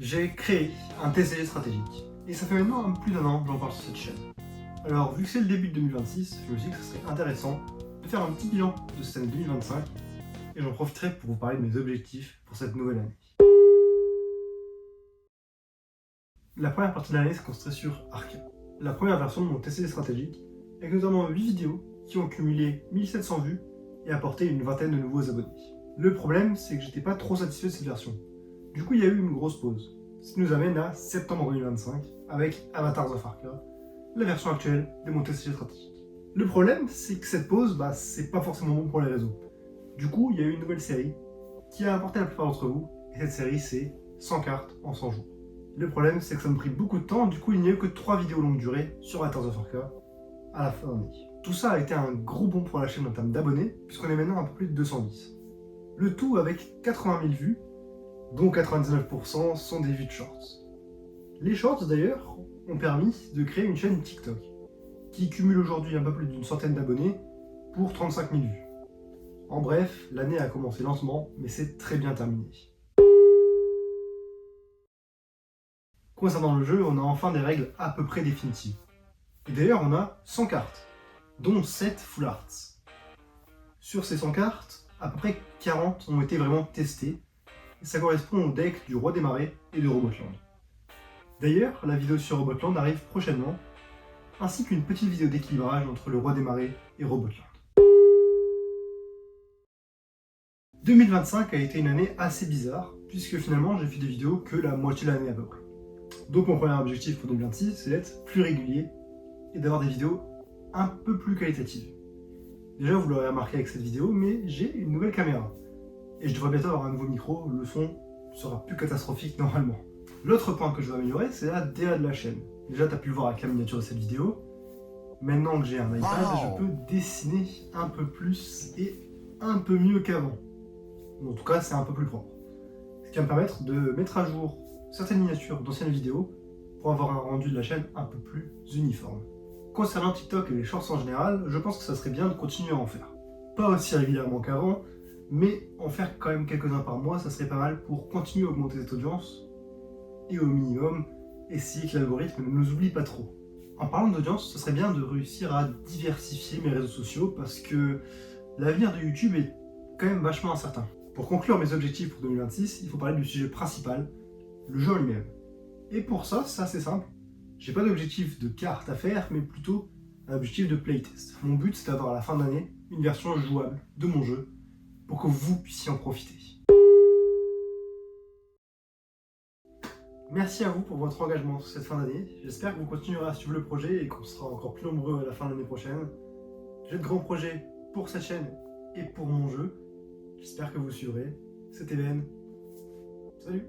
J'ai créé un TCG stratégique. Et ça fait maintenant un peu plus d'un an que j'en parle sur cette chaîne. Alors, vu que c'est le début de 2026, je me suis dit que ce serait intéressant de faire un petit bilan de cette année 2025 et j'en profiterai pour vous parler de mes objectifs pour cette nouvelle année. La première partie de l'année s'est concentrée sur Arca, la première version de mon TCG stratégique, avec notamment 8 vidéos qui ont cumulé 1700 vues et apporté une vingtaine de nouveaux abonnés. Le problème, c'est que j'étais pas trop satisfait de cette version. Du coup, il y a eu une grosse pause, ce qui nous amène à septembre 2025 avec Avatars of Arca, la version actuelle de mon TCG stratégique. Le problème, c'est que cette pause, c'est pas forcément bon pour les réseaux. Du coup, il y a eu une nouvelle série qui a apporté la plupart d'entre vous, et cette série, c'est 100 cartes en 100 jours. Le problème, c'est que ça me prit beaucoup de temps, du coup, il n'y a eu que 3 vidéos longue durée sur Avatars of Arca à la fin de l'année. Tout ça a été un gros bond pour la chaîne en termes d'abonnés, puisqu'on est maintenant à un peu plus de 210. Le tout avec 80 000 vues, dont 99% sont des vues de shorts. Les shorts, d'ailleurs, ont permis de créer une chaîne TikTok, qui cumule aujourd'hui un peu plus d'une centaine d'abonnés pour 35 000 vues. En bref, l'année a commencé lentement, mais c'est très bien terminé. Concernant le jeu, on a enfin des règles à peu près définitives. Et d'ailleurs, on a 100 cartes, dont 7 full arts. Sur ces 100 cartes, à peu près 40 ont été vraiment testées, et ça correspond au deck du Roi des Marais et de Robotland. D'ailleurs, la vidéo sur Robotland arrive prochainement, ainsi qu'une petite vidéo d'équilibrage entre le Roi des Marais et Robotland. 2025 a été une année assez bizarre, puisque finalement j'ai fait des vidéos que la moitié de l'année à peu près. Donc mon premier objectif pour 2026, c'est d'être plus régulier et d'avoir des vidéos un peu plus qualitatives. Déjà, vous l'aurez remarqué avec cette vidéo, mais j'ai une nouvelle caméra. Et je devrais bientôt avoir un nouveau micro, le son sera plus catastrophique normalement. L'autre point que je veux améliorer, c'est la DA de la chaîne. Déjà, tu as pu le voir avec la miniature de cette vidéo. Maintenant que j'ai un iPad, je peux dessiner un peu plus et un peu mieux qu'avant. En tout cas, c'est un peu plus propre. Ce qui va me permettre de mettre à jour certaines miniatures d'anciennes vidéos pour avoir un rendu de la chaîne un peu plus uniforme. Concernant TikTok et les shorts en général, je pense que ça serait bien de continuer à en faire. Pas aussi régulièrement qu'avant, mais en faire quand même quelques-uns par mois, ça serait pas mal pour continuer à augmenter cette audience et au minimum, essayer que l'algorithme ne nous oublie pas trop. En parlant d'audience, ce serait bien de réussir à diversifier mes réseaux sociaux parce que l'avenir de YouTube est quand même vachement incertain. Pour conclure mes objectifs pour 2026, il faut parler du sujet principal, le jeu en lui-même. Et pour ça, c'est assez simple. J'ai pas d'objectif de carte à faire, mais plutôt un objectif de playtest. Mon but, c'est d'avoir à la fin de l'année une version jouable de mon jeu pour que vous puissiez en profiter. Merci à vous pour votre engagement sur cette fin d'année. J'espère que vous continuerez à suivre le projet et qu'on sera encore plus nombreux à la fin de l'année prochaine. J'ai de grands projets pour cette chaîne et pour mon jeu. J'espère que vous suivrez. C'était Ben. Salut!